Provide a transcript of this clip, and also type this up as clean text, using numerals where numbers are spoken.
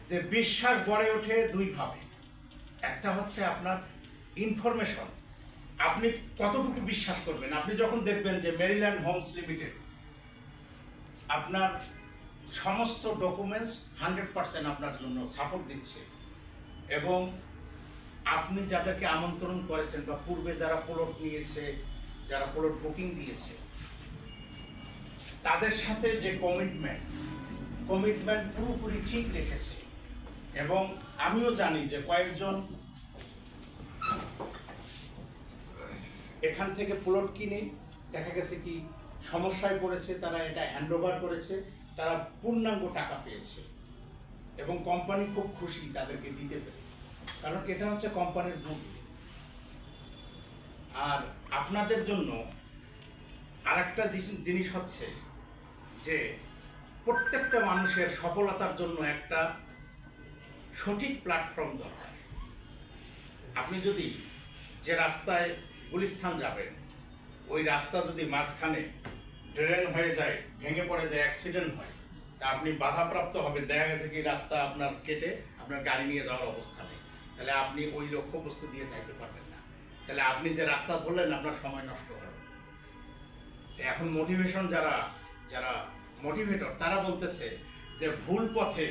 যে বিশ্বাস গড়ে ওঠে দুইভাবে। একটা হচ্ছে আপনার ইনফরমেশন, আপনি কতটুকু বিশ্বাস করবেন। আপনি যখন দেখবেন যে মেরিল্যান্ড হোমস লিমিটেড আপনার সমস্ত ডকুমেন্টস 100% আপনার জন্য সাপোর্ট দিচ্ছে, এবং আপনি যাদেরকে আমন্ত্রণ করেছেন বা পূর্বে যারা প্লট নিয়েছে, যারা প্লট বুকিং দিয়েছে, তাদের সাথে যে কমিটমেন্ট পুরোপুরি ঠিক রেখেছে। এবং আমিও জানি যে কয়েকজন এখান থেকে প্লট কিনে দেখা গেছে কি সমস্যায় পড়েছে, তারা এটা হ্যান্ডওভার করেছে, তারা পূর্ণাঙ্গ টাকা পেয়েছে এবং কোম্পানি খুব খুশি তাদেরকে দিতে পেরে, কারণ এটা হচ্ছে কোম্পানির গুণ। আর আপনাদের জন্য আরেকটা জিনিস হচ্ছে যে প্রত্যেকটা মানুষের সফলতার জন্য একটা সঠিক প্ল্যাটফর্ম দরকার। আপনি যদি যে রাস্তায় গুলিস্তান যাবেন, ওই রাস্তা যদি মাঝখানে ড্রেন হয়ে যায়, ভেঙে পড়ে যায়, অ্যাক্সিডেন্ট হয়, তা আপনি বাধাপ্রাপ্ত হবেন, দেখা গেছে কি রাস্তা আপনার কেটে আপনার গাড়ি নিয়ে যাওয়ার অবস্থা নেই, তাহলে আপনি ওই লক্ষ্যবস্তু দিয়ে যাইতে পারবেন না। তাহলে আপনি যে রাস্তা ধরলেন আপনার সময় নষ্ট হবে। এখন মোটিভেশন যারা মোটিভেটর তারা বলতেছে যে ভুল পথে